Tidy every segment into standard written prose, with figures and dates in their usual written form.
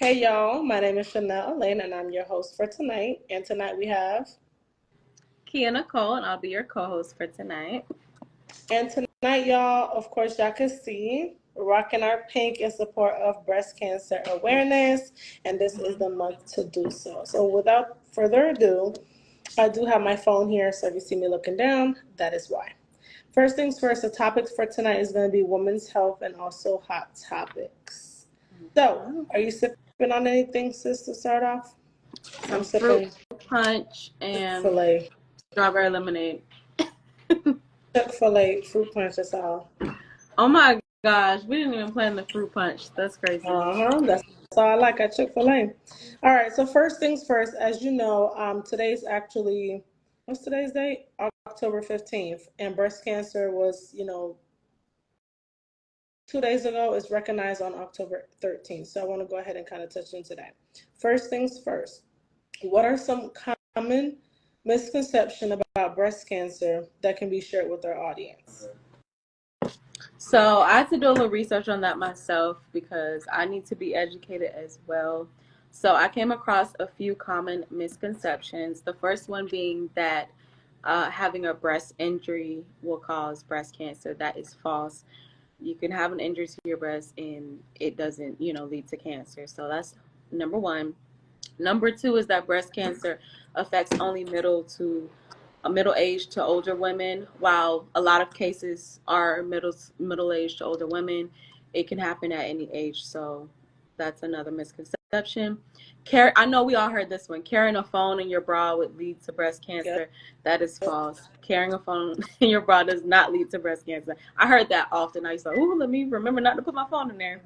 Hey y'all, my name is Chanel Elaine and I'm your host for tonight. And tonight we have, Kia Nicole, and I'll be your co-host for tonight. and tonight y'all, of course, y'all can see, we're rocking our pink in support of breast cancer awareness. And this is the month to do so. So without further ado, I do have my phone here. So if you see me looking down, that is why. First things first, the topics for tonight is going to be women's health and also hot topics. So, are you sipping on anything, sis, to start off? I'm Some fruit sipping punch and Chick-fil-A. strawberry lemonade. Chick-fil-A fruit punch, that's all. Oh my gosh, we didn't even plan the fruit punch. That's crazy. That's all I like at Chick-fil-A. All right, so first things first, as you know, today's actually, what's today's date? October 15th. And breast cancer was, 2 days ago. It's recognized on October 13th. So I want to go ahead and kind of touch into that. First things first, what are some common misconceptions about breast cancer that can be shared with our audience? So I had to do a little research on that myself because I need to be educated as well. So I came across a few common misconceptions. The first one being that having a breast injury will cause breast cancer. That is false. You can have an injury to your breast and it doesn't, lead to cancer. So that's number one. Number two is that breast cancer affects only middle aged to older women. While a lot of cases are middle aged to older women, it can happen at any age. So that's another misconception. I know we all heard this one. Carrying a phone in your bra would lead to breast Yep. cancer. That is false. Carrying a phone in your bra does not lead to breast cancer. I heard that often. I used to, let me remember not to put my phone in there.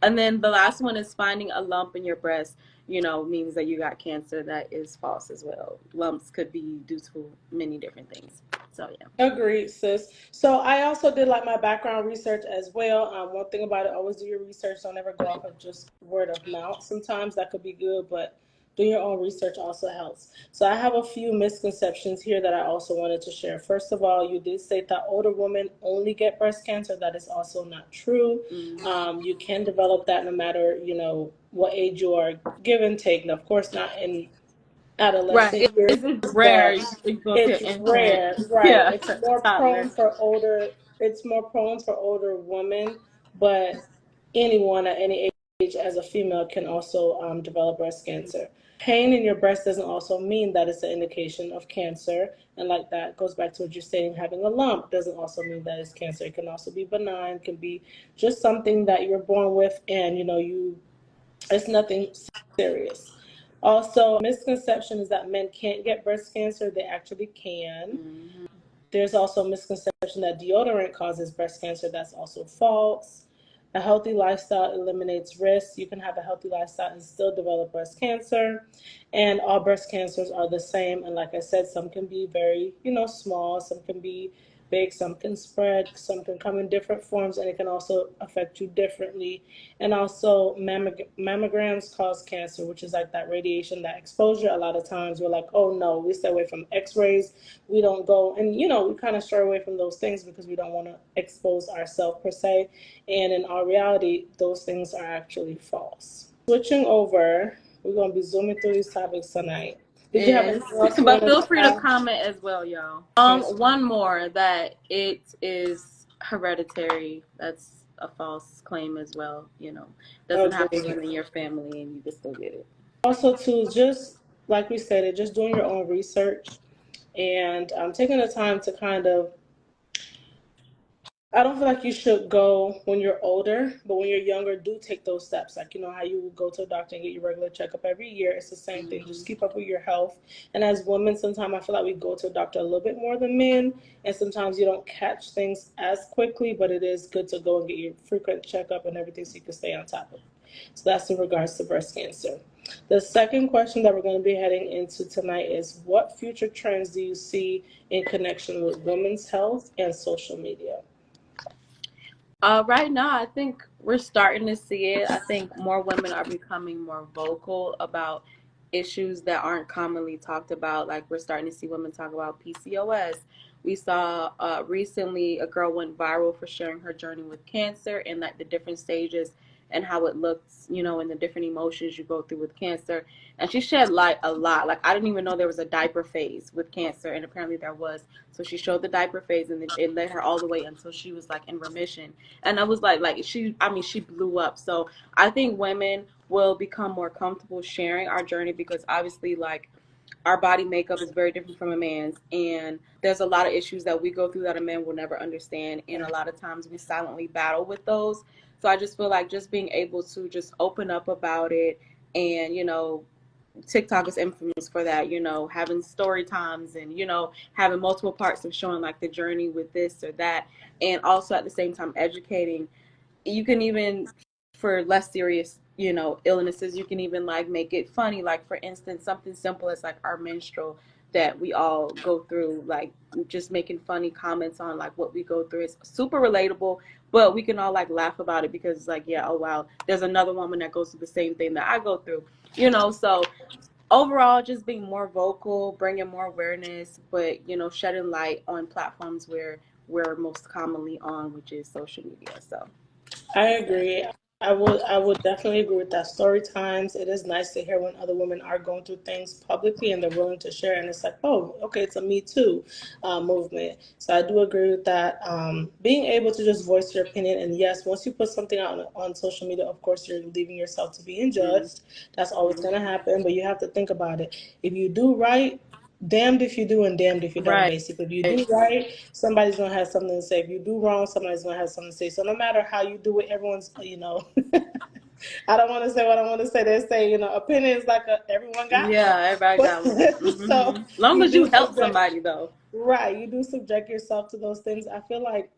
And then the last one is finding a lump in your breast, means that you got cancer. That is false as well. Lumps could be due to many different things. So, yeah. Agreed, sis. So I also did like my background research as well. One thing about it, always do your research. Don't ever go off of just word of mouth. Sometimes that could be good, but doing your own research also helps. So I have a few misconceptions here that I also wanted to share. First of all, you did say that older women only get breast cancer. That is also not true. You can develop that no matter, what age you are, give and take. And of course, not in Right. adolescent years, It's rare. but You go to it's an infant. rare, right? Yeah, It's more toddler. prone for older. It's more prone for older women, but anyone at any age as a female can also develop breast cancer. Pain in your breast doesn't also mean that it's an indication of cancer, and like that goes back to what you're saying. Having a lump doesn't also mean that it's cancer. It can also be benign. Can be just something that you're born with, and it's nothing serious. Also, misconception is that men can't get breast cancer. They actually can. Mm-hmm. There's also a misconception that deodorant causes breast cancer. That's also false. A healthy lifestyle eliminates risk. You can have a healthy lifestyle and still develop breast cancer. And all breast cancers are the same. And like I said, some can be very, small, some can be big, some can spread, some can come in different forms, and it can also affect you differently. And also, mammograms cause cancer, which is like that radiation, that exposure. A lot of times we're like, oh no, we stay away from x rays. We don't go, and we kind of stray away from those things because we don't want to expose ourselves per se. And in our reality, those things are actually false. Switching over, we're going to be zooming through these topics tonight. Did you have Yes. anything else you But wanted feel to free to add? comment as well, y'all. Okay. One more that it is hereditary. That's a false claim as well. Doesn't have to Agreed. run in your family and you can still get it. Also, too, just like we said, just doing your own research and taking the time to kind of, I don't feel like you should go when you're older, but when you're younger, do take those steps. Like, how you would go to a doctor and get your regular checkup every year. It's the same thing. Mm-hmm. Just keep up with your health. And as women, sometimes I feel like we go to a doctor a little bit more than men. And sometimes you don't catch things as quickly, but it is good to go and get your frequent checkup and everything so you can stay on top of it. So that's in regards to breast cancer. The second question that we're going to be heading into tonight is what future trends do you see in connection with women's health and social media? Right now, I think we're starting to see it. I think more women are becoming more vocal about issues that aren't commonly talked about. Like we're starting to see women talk about PCOS. We saw recently a girl went viral for sharing her journey with cancer and like the different stages and how it looks, you know, and the different emotions you go through with cancer. And she shed light a lot. Like, I didn't even know there was a diaper phase with cancer, and apparently there was. So she showed the diaper phase, and it led her all the way until she was like in remission. And I was like she, I mean, she blew up. So I think women will become more comfortable sharing our journey, because obviously, like, our body makeup is very different from a man's, and there's a lot of issues that we go through that a man will never understand, and a lot of times we silently battle with those. So I just feel like just being able to just open up about it, and, you know, TikTok is infamous for that, you know, having story times, and, you know, having multiple parts of showing like the journey with this or that, and also at the same time educating. You can even, for less serious, you know, illnesses, you can even like make it funny. Like, for instance, something simple as like our menstrual that we all go through, like just making funny comments on like what we go through. It's super relatable, but we can all like laugh about it, because it's like, yeah, oh wow, there's another woman that goes through the same thing that I go through, you know. So overall, just being more vocal, bringing more awareness, but, you know, shedding light on platforms where we're most commonly on, which is social media. So I that's that. agree. I would definitely agree with that. Story times. It is nice to hear when other women are going through things publicly and they're willing to share. And it's like, oh, okay, it's a Me Too movement. So I do agree with that. Being able to just voice your opinion, and yes, once you put something out on social media, of course you're leaving yourself to being judged. That's always Mm-hmm. going to happen. But you have to think about it. If you do right, damned if you do and damned if you don't, Right. basically. If you do right, somebody's gonna have something to say. If you do wrong, somebody's gonna have something to say. So no matter how you do it, everyone's, I don't want to say what I want to say. They say, opinions like everyone got one. Yeah, everybody But got one. so Mm-hmm. Long you as you do help subject, somebody, though. right, you do subject yourself to those things. I feel like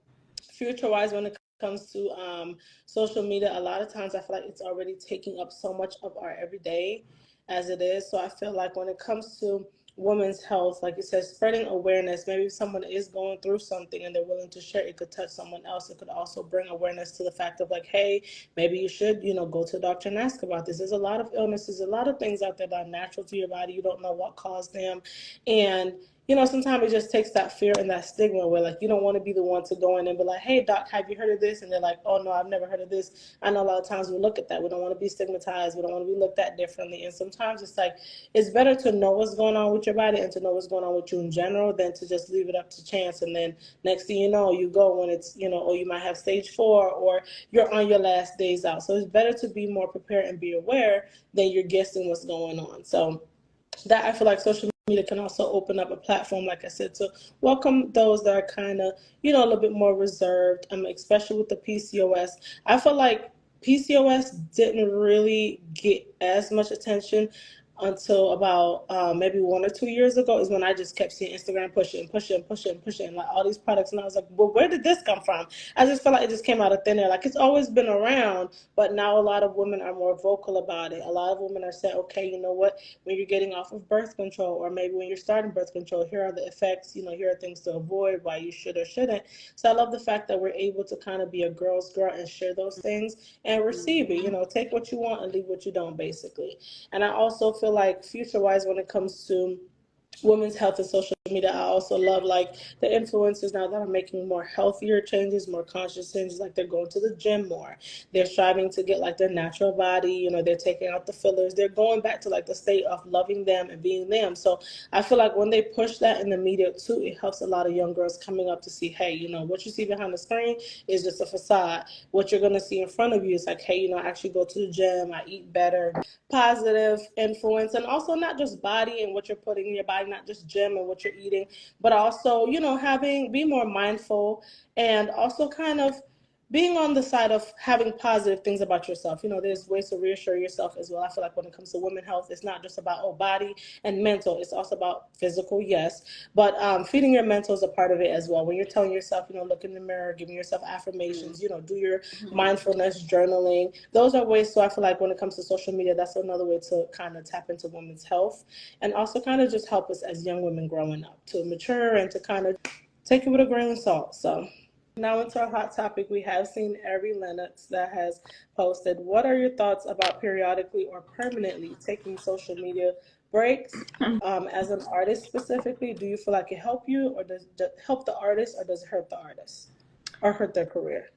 future wise, when it comes to social media, a lot of times I feel like it's already taking up so much of our everyday as it is. So I feel like when it comes to women's health, like you said, spreading awareness, maybe if someone is going through something and they're willing to share, it could touch someone else. It could also bring awareness to the fact of like, hey, maybe you should, go to a doctor and ask about this. There's a lot of illnesses, a lot of things out there that are natural to your body. You don't know what caused them. And sometimes it just takes that fear and that stigma where, like, you don't want to be the one to go in and be like, hey, doc, have you heard of this? And they're like, oh, no, I've never heard of this. I know a lot of times we look at that. We don't want to be stigmatized. We don't want to be looked at differently. And sometimes it's like, it's better to know what's going on with your body and to know what's going on with you in general than to just leave it up to chance. And then next thing you know, you go when it's, or you might have stage 4 or you're on your last days out. So it's better to be more prepared and be aware than you're guessing what's going on. So that I feel like social media can also open up a platform, like I said, to welcome those that are kind of, a little bit more reserved, especially with the PCOS. I feel like PCOS didn't really get as much attention until about maybe 1 or 2 years ago is when I just kept seeing Instagram pushing, pushing, pushing, pushing, like all these products. And I was like, well, where did this come from? I just felt like it just came out of thin air. Like it's always been around, but now a lot of women are more vocal about it. A lot of women are saying, okay, you know what? When you're getting off of birth control, or maybe when you're starting birth control, here are the effects, here are things to avoid, why you should or shouldn't. So I love the fact that we're able to kind of be a girl's girl and share those things and receive it. Mm-hmm. Take what you want and leave what you don't, basically. And I also feel like future wise, when it comes to women's health and social media, I also love like the influencers now that are making more healthier changes, more conscious changes. Like they're going to the gym more, they're striving to get like their natural body, they're taking out the fillers, they're going back to like the state of loving them and being them. So I feel like when they push that in the media too, it helps a lot of young girls coming up to see, hey, what you see behind the screen is just a facade. What you're going to see in front of you is like, hey, I actually go to the gym, I eat better. Positive influence, and also not just body and what you're putting in your body, not just gym and what you're eating, but also be more mindful, and also kind of being on the side of having positive things about yourself. There's ways to reassure yourself as well. I feel like when it comes to women health, it's not just about body and mental, it's also about physical, yes, but feeding your mental is a part of it as well. When you're telling yourself, look in the mirror, giving yourself affirmations, do your mindfulness journaling. Those are ways. So I feel like when it comes to social media, that's another way to kind of tap into women's health and also kind of just help us as young women growing up to mature and to kind of take it with a grain of salt. So now into our hot topic, we have seen Ari Lennox that has posted, what are your thoughts about periodically or permanently taking social media breaks? As an artist specifically, do you feel like it help you, or does it help the artist, or does it hurt the artist or hurt their career?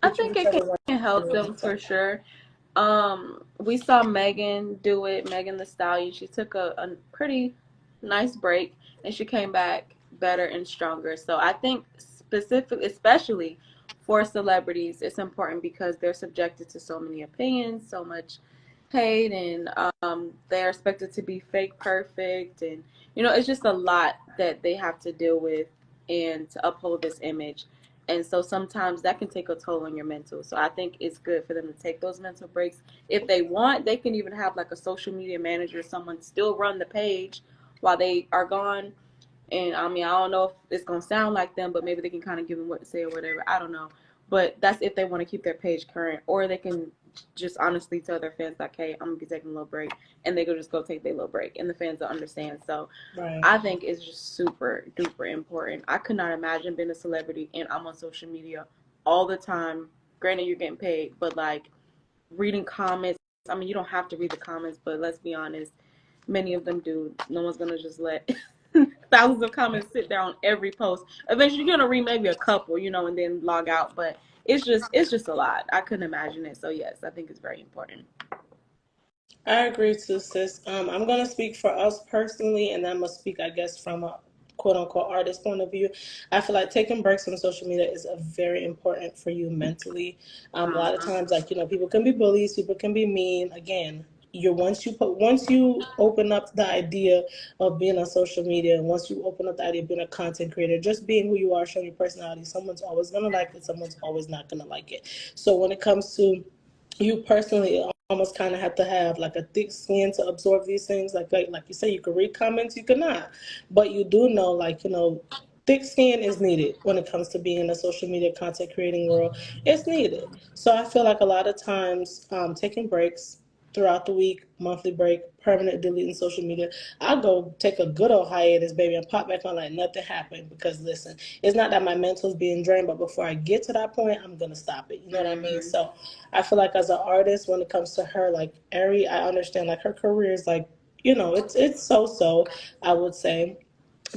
I think it can help them for sure. We saw Megan do it, Megan the Stallion. She took a pretty nice break and she came back better and stronger. So I think especially for celebrities, it's important because they're subjected to so many opinions, so much hate, and they're expected to be fake perfect, and it's just a lot that they have to deal with and to uphold this image. And so sometimes that can take a toll on your mental. So I think it's good for them to take those mental breaks. If they want, they can even have like a social media manager, someone still run the page while they are gone. And I mean, I don't know if it's going to sound like them, but maybe they can kind of give them what to say or whatever. I don't know. But that's if they want to keep their page current. Or they can just honestly tell their fans, like, hey, I'm going to be taking a little break. And they could just go take their little break. And the fans will understand. So I think it's just super duper important. I could not imagine being a celebrity and I'm on social media all the time. Granted, you're getting paid, but like reading comments. I mean, you don't have to read the comments, but let's be honest, many of them do. No one's gonna just let thousands of comments sit there on every post. Eventually, you're gonna read maybe a couple, and then log out. But it's just a lot. I couldn't imagine it. So yes, I think it's very important. I agree too, sis. I'm gonna speak for us personally, and I'm gonna speak, I guess, from a quote unquote artist point of view. I feel like taking breaks from social media is a very important for you mentally. A lot of times, like people can be bullies, people can be mean. Again, once you open up the idea of being on social media, and once you open up the idea of being a content creator, just being who you are, showing your personality, someone's always gonna like it, someone's always not gonna like it. So when it comes to you personally, almost kind of have to have like a thick skin to absorb these things. Like you say, you can read comments, you cannot, but you do know, like thick skin is needed when it comes to being in the social media content creating world. It's needed. So I feel like a lot of times, taking breaks throughout the week, monthly break, permanent deleting social media. I'll go take a good old hiatus, baby, and pop back on like nothing happened. Because listen, it's not that my mental's being drained, but before I get to that point, I'm gonna stop it. You know what I mean? So I feel like as an artist, when it comes to her, like Ari, I understand like her career is like, it's so, I would say.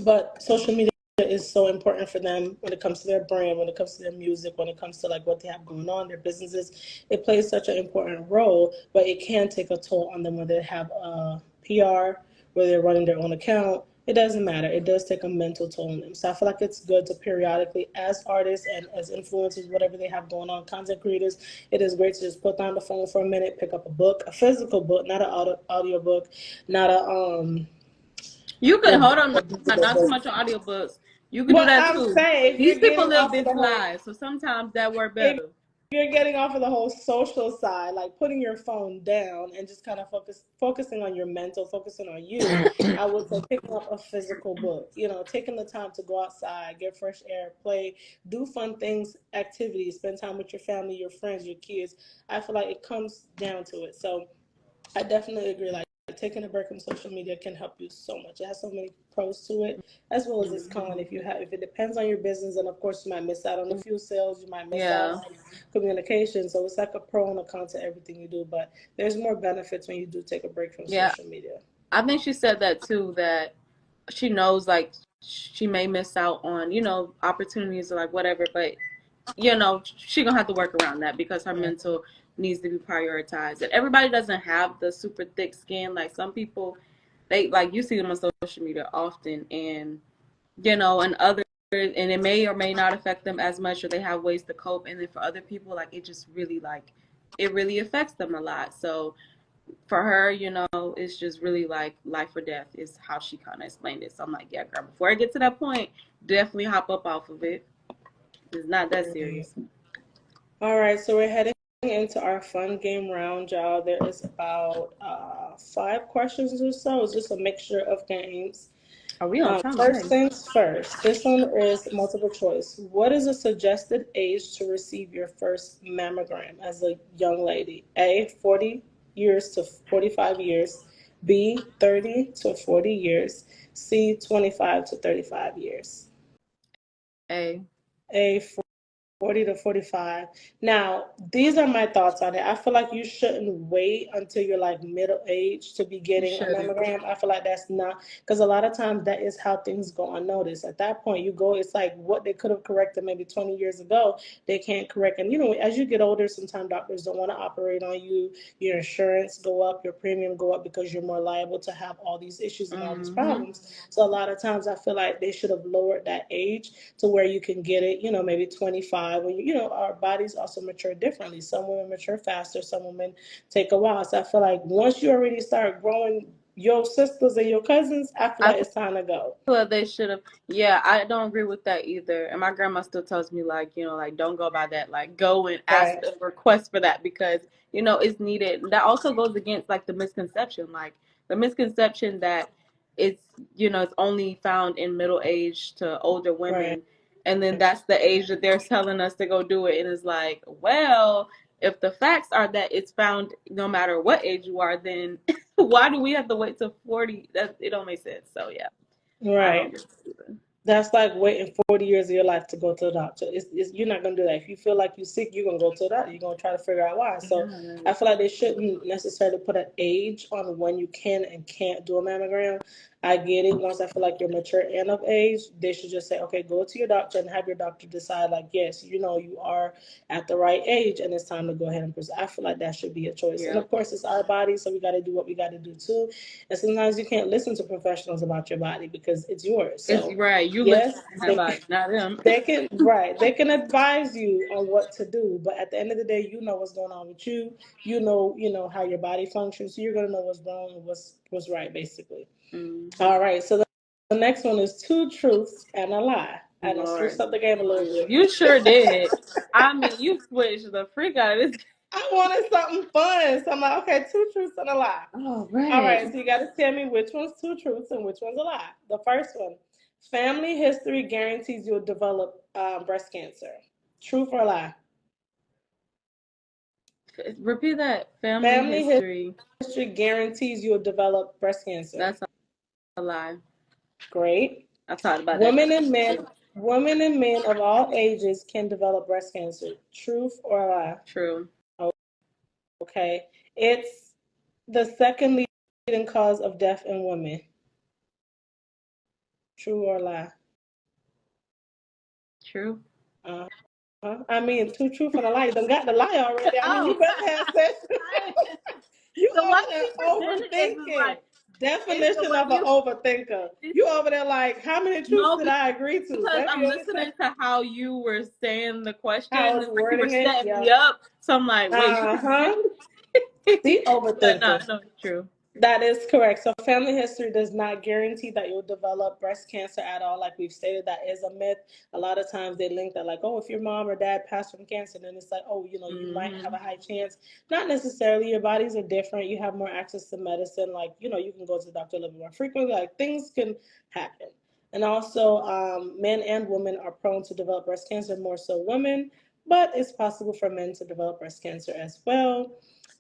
But social media is so important for them when it comes to their brand, when it comes to their music, when it comes to like what they have going on, their businesses. It plays such an important role, but it can take a toll on them when they have a PR, where they're running their own account. It doesn't matter. It does take a mental toll on them. So I feel like it's good to periodically, as artists and as influencers, whatever they have going on, content creators, it is great to just put down the phone for a minute, pick up a book, a physical book, not an audio book, not a You could hold on, a digital not too book. much on audiobooks. You could do Well, that I'm too. saying if These you're people getting live off of the busy whole, lives, so sometimes that work if better. you're getting off of the whole social side, like putting your phone down and just kind of focusing on your mental, focusing on you, I would say picking up a physical book. Taking the time to go outside, get fresh air, play, do fun things, activities, spend time with your family, your friends, your kids. I feel like it comes down to it. So I definitely agree. Like taking a break from social media can help you so much. It has so many pros to it, as well as its con. If it depends on your business, and of course you might miss out on a few sales, you might miss out Yeah, on communication. So it's like a pro and a con to everything you do. But there's more benefits when you do take a break from yeah. social media. I think she said that too. That she knows like she may miss out on opportunities or like whatever, but she gonna have to work around that because her Right. mental needs to be prioritized. And everybody doesn't have the super thick skin. Like some people, they like you see them on social media often, and and others, and it may or may not affect them as much, or they have ways to cope. And then for other people, like it just really like it really affects them a lot. So for her, it's just really like life or death is how she kind of explained it. So I'm like, yeah, girl, before I get to that point, definitely hop up off of it. It's not that Right. serious. All right, so we're heading into our fun game round, y'all. There is about 5 questions or so. It's just a mixture of games. Are we on time First already? things first. This one is multiple choice. What is a suggested age to receive your first mammogram as a young lady? A, 40 years to 45 years. B, 30 to 40 years. C, 25 to 35 years. A. A, 40 to 45. Now, these are my thoughts on it. I feel like you shouldn't wait until you're like middle age to be You getting a shouldn't. mammogram. I feel like that's not, because a lot of times that is how things go unnoticed. At that point, you go, it's like what they could have corrected maybe 20 years ago, they can't correct. And as you get older, sometimes doctors don't want to operate on you. Your insurance go up, your premium go up because you're more liable to have all these issues and all these Mm-hmm. problems. So a lot of times I feel like they should have lowered that age to where you can get it, maybe 25. When our bodies also mature differently. Some women mature faster, some women take a while. So I feel like once you already start growing your sisters and your cousins, I feel I like it's time to go. feel they should have. Yeah, I don't agree with that either. And my grandma still tells me like, like don't go by that. Like go and ask Right, a request for that because it's needed. That also goes against like the misconception, that it's it's only found in middle age to older right, women, and then that's the age that they're telling us to go do it. And it's like, well, if the facts are that it's found no matter what age you are, then why do we have to wait till 40? That it don't make sense. So yeah. I don't right. get it either. That's like waiting 40 years of your life to go to the doctor. You're not going to do that. If you feel like you're sick, you're going to go to the doctor. You're going to try to figure out why. So Yeah. I feel like they shouldn't necessarily put an age on when you can and can't do a mammogram. I get it. Once I feel like you're mature and of age, they should just say, okay, go to your doctor and have your doctor decide, like, yes, you are at the right age and it's time to go ahead and pursue. I feel like that should be a choice. And Yeah. of course, it's our body, so we got to do what we got to do too. And sometimes you can't listen to professionals about your body because it's yours. It's So right. You listen yes, to that body, not them. they can advise you on what to do, but at the end of the day, you know what's going on with you. You know how your body functions, so you're gonna know what's wrong and what's right, basically. Mm-hmm. All right, so the next one is two truths and a lie. I done switched Lord. up the game a little bit. You sure did. I mean, you switched the freak out of this. I wanted something fun, so I'm like, okay, two truths and a lie. Oh, All right. right, so you got to tell me which one's two truths and which one's a lie. The first one: family history guarantees you'll develop breast cancer. Truth or lie? Repeat that. Family Family history. history guarantees you'll develop breast cancer. That's a lie. Great. I talked about that. Women and men, women and men of all ages can develop breast cancer. Truth or lie? True. Okay. It's the second leading cause of death in women. True or lie? True. I mean, two truth and a lie. You done got the lie already. I mean, Oh, you better have sex. You the way over there you presented it is overthinking. like it's the Definition way of an overthinker. You over there like, how many truths no, did I agree to? because Baby, I'm you understand listening to how you were saying the question. how I was It's like you were wording it? setting Yeah. me up. So I'm like, wait, she Uh-huh. The but no, overthinker. no, it's true. That is correct. So family history does not guarantee that you'll develop breast cancer at all. Like we've stated, that is a myth. A lot of times they link that like, oh, if your mom or dad passed from cancer, then it's like, oh, you might have Mm-hmm. a high chance. Not necessarily. Your bodies are different. You have more access to medicine. Like, you can go to the doctor a little more frequently. Like things can happen. And also, men and women are prone to develop breast cancer, more so women, but it's possible for men to develop breast cancer as well.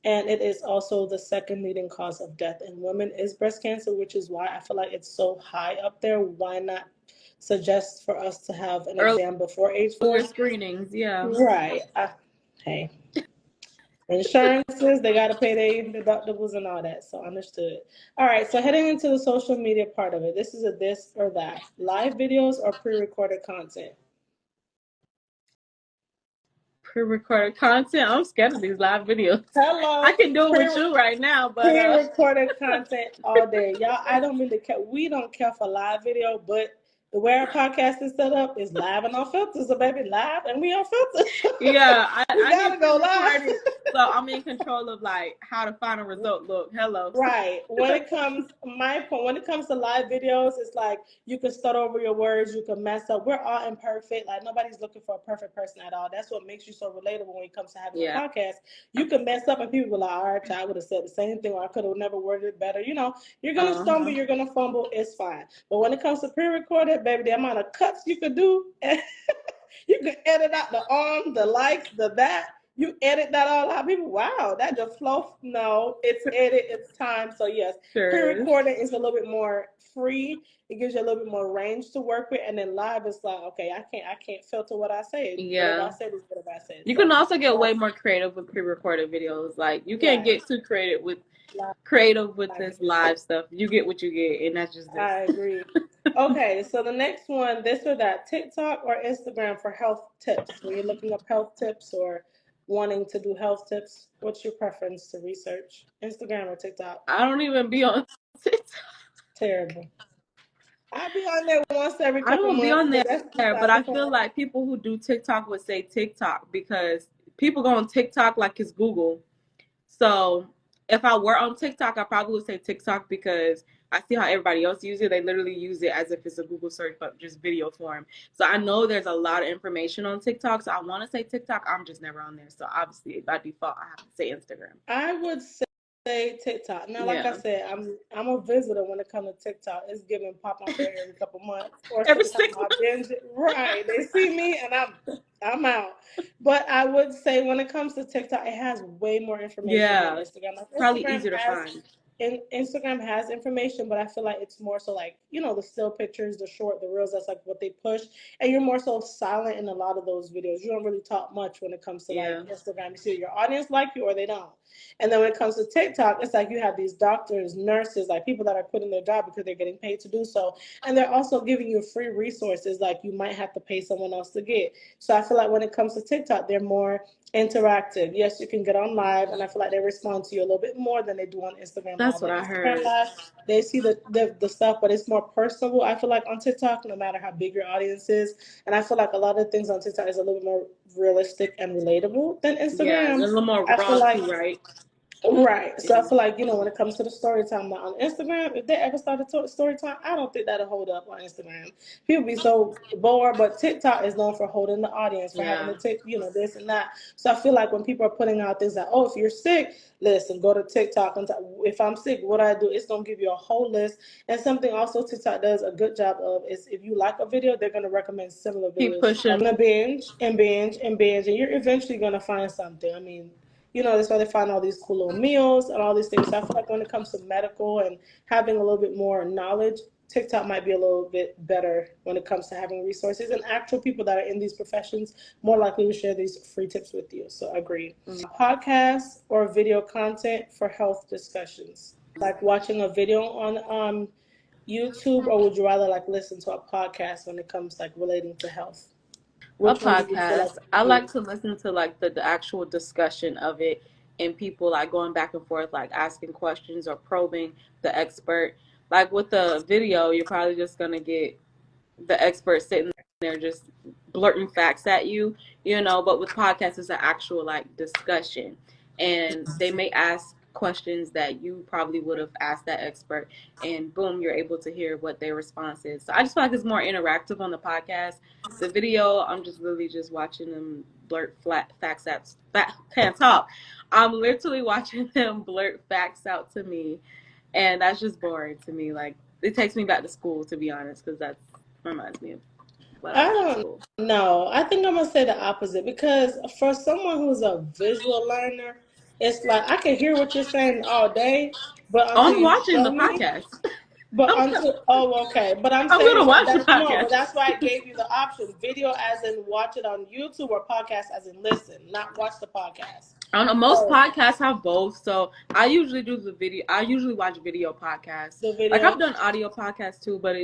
And it is also the second leading cause of death in women is breast cancer, which is why I feel like it's so high up there. Why not suggest for us to have an exam before age Earlier 40? screenings, yeah. Right. Hey, insurances, they got to pay their deductibles and all that. So understood. All right. So heading into the social media part of it, this is a this or that. Live videos or pre-recorded content? Pre-recorded content. I'm scared of these live videos. I Hello. can do it with Pre you right now, but Pre-recorded content all day. Y'all, I don't really care. We don't care for live video, but the way our podcast is set up is live and unfiltered. So baby, live and we unfiltered. yeah, We I need gotta go live. pre-recorded, so I'm in control of like how the final result look. Hello. Right. When it comes to live videos, it's like you can start over your words, you can mess up. We're all imperfect. Like nobody's looking for a perfect person at all. That's what makes you so relatable when it comes to having a Yeah. podcast. You can mess up and people are like, all right, I would have said the same thing or I could have never worded it better. You're gonna stumble, Uh-huh. you're gonna fumble, it's fine. But when it comes to pre-recorded, baby, the amount of cuts you could do, you can edit out the arm, the likes, the that. You edit that all out. People, wow, that just flow. No, it's edit, it's time. So yes, Sure is. pre-recording is a little bit more free. It gives you a little bit more range to work with, and then live is like, okay, I can't filter what I say. Whatever I Yeah. said is whatever I said. You So can also get way that's more creative with pre-recorded videos. Like you can't right. get too Live, creative with I this agree. live stuff. You get what you get, and that's just this. I agree. Okay, so the next one, this or that, TikTok or Instagram for health tips. When you're looking up health tips or wanting to do health tips, what's your preference to research? Instagram or TikTok? I don't even be on TikTok. Terrible. I be on there once every I couple don't be months, on but that's there, but beside the I feel point. like people who do TikTok would say TikTok because people go on TikTok like it's Google. So if I were on TikTok, I probably would say TikTok because I see how everybody else uses it. They literally use it as if it's a Google search, but just video form. So I know there's a lot of information on TikTok. So I want to say TikTok. I'm just never on there. So obviously, by default, I have to say Instagram. I would say TikTok. Now, like I Yeah. said, I'm a visitor when it comes to TikTok. It's giving pop my berry every couple months, or Every sometimes six I months. binge it. Right, they see me and I'm out. But I would say when it comes to TikTok, it has way more information than Yeah. Instagram. Like Probably easier to find. Instagram has information, but I feel like it's more so like, the still pictures, the short, the reels, that's like what they push. And you're more so silent in a lot of those videos. You don't really talk much when it comes to like Yeah. Instagram. You see your audience like you or they don't. And then when it comes to TikTok, it's like you have these doctors, nurses, like people that are quitting their job because they're getting paid to do so. And they're also giving you free resources like you might have to pay someone else to get. So I feel like when it comes to TikTok, they're more interactive. Yes, you can get on live, and I feel like they respond to you a little bit more than they do on Instagram That's Live. what Like I Instagram heard. Live, they see the stuff, but it's more personable. I feel like on TikTok, no matter how big your audience is, and I feel like a lot of things on TikTok is a little bit more realistic and relatable than Yeah. And Instagram. a little more I feel raw like too, right? Right. So I Yeah. feel like, when it comes to the story time on Instagram, if they ever started story time, I don't think that'll hold up on Instagram. People be so bored, but TikTok is known for holding the audience, for having Yeah. to take, this and that. So I feel like when people are putting out things like, oh, if you're sick, listen, go to TikTok. And if I'm sick, what I do, it's going to give you a whole list. And something also TikTok does a good job of is if you like a video, they're going to recommend similar Keep videos. Like, pushing. going to binge and binge and binge, and you're eventually going to find something. I mean, that's why they find all these cool little meals and all these things. So I feel like when it comes to medical and having a little bit more knowledge, TikTok might be a little bit better when it comes to having resources, and actual people that are in these professions more likely to share these free tips with you. So I agree. Podcasts or video content for health discussions, like watching a video on YouTube, or would you rather like listen to a podcast when it comes like relating to health? A Which one do you feel like podcast. I you like to listen to like the actual discussion of it and people like going back and forth, like asking questions or probing the expert. Like with the video, you're probably just gonna get the expert sitting there just blurting facts at you, but with podcasts it's an actual like discussion and they may ask questions that you probably would have asked that expert and boom you're able to hear what their response is. So I just feel like it's more interactive on the podcast. The video, I'm just really just watching them blurt flat facts out. Can't talk. I'm literally watching them blurt facts out to me, and that's just boring to me. Like it takes me back to school, to be honest, because that reminds me of what I I did in don't school. know. I think I'm gonna say the opposite because for someone who's a visual learner, it's like I can hear what you're saying all day, but Oh, until I'm you watching show the me, podcast. but I'm, until okay, but I'm I'm saying gonna like watch the that. No, but podcast. that's why I gave you the option: video as in watch it on YouTube, or podcast as in listen, not watch the podcast. I don't know. Most So podcasts have both, so I usually do the video. I usually watch video podcasts. the Like video. I've done audio podcasts too, but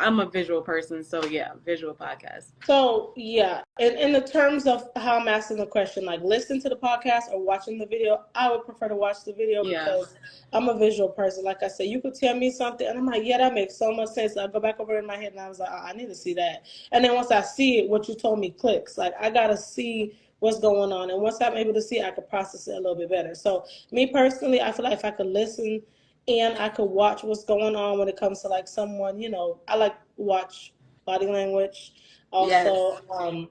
I'm a visual person, so yeah, visual podcasts. So yeah, in the terms of how I'm asking the question, like listen to the podcast or watching the video, I would prefer to watch the video Yeah. because I'm a visual person. Like I said, you could tell me something, and I'm like, yeah, that makes so much sense. I go back over in my head, and I was like, oh, I need to see that. And then once I see it, what you told me clicks. Like I gotta see what's going on, and once I'm able to see it, I could process it a little bit better. So me personally, I feel like if I could listen and I could watch what's going on when it comes to like someone, I like watch body language, Yes. also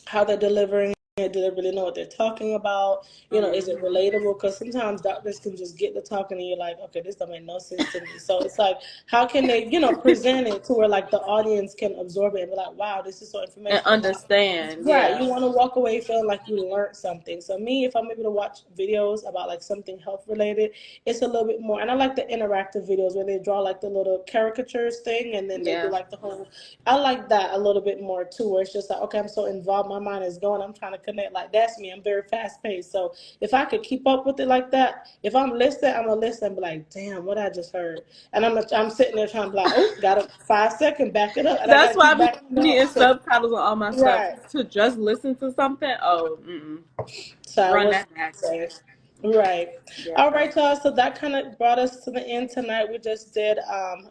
how they're delivering Do they really know what they're talking about? Is it relatable? Because sometimes doctors can just get to talking and you're like, okay, this don't make no sense to me. So it's like, how can they, present it to where like the audience can absorb it and be like, wow, this is so And informational. understand, Right, yeah. you want to walk away feeling like you learned something. So me, if I'm able to watch videos about like something health related, it's a little bit more. And I like the interactive videos where they draw like the little caricatures thing, and then they do Yeah. like the whole. I like that a little bit more too, where it's just like, okay, I'm so involved, my mind is going, I'm trying to connect. Like that's me. I'm very fast paced. So if I could keep up with it like that, if I'm listening, I'm gonna listen and be like, damn, what I just heard, and I'm sitting there trying to be like, oh, got a 5 second, back it up, and I That's gotta why keep I be backing it needing up. So subtitles on all my stuff. right. To just listen to something, oh, So I run was that back. saying, right. Yeah. All right, y'all. So that kind of brought us to the end tonight. We just did,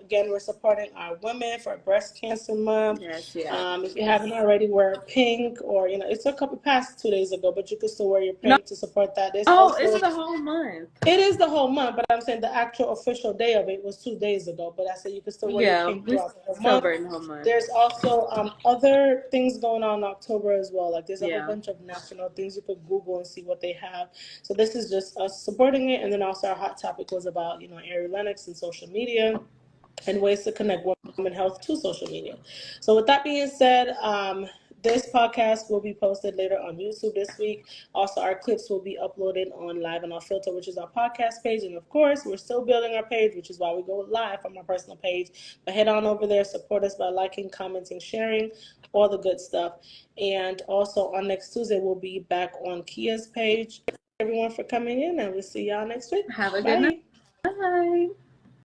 again, we're supporting our women for Breast Cancer Month. Yes, yeah. If you haven't already, wear pink, or, it's a couple past 2 days ago, but you can still wear your No. pink to support that. There's Oh, it's also, the whole month. it is the whole month, but I'm saying the actual official day of it was 2 days ago. But I said you can still wear your Yeah, pink we throughout the whole month. celebrating the whole month. There's also other things going on in October as well. Like there's a whole Yeah. bunch of national things you could Google and see what they have. So this is just us supporting it. And then also our hot topic was about, Ari Lennox and social media and ways to connect women health to social media. So with that being said, this podcast will be posted later on YouTube this week. Also, our clips will be uploaded on Live and Unfiltered, which is our podcast page. And of course, we're still building our page, which is why we go live from our personal page. But head on over there, support us by liking, commenting, sharing, all the good stuff. And also on next Tuesday, we'll be back on Kia's page. Everyone for coming in, and we'll see y'all next week. Have a good Bye. night.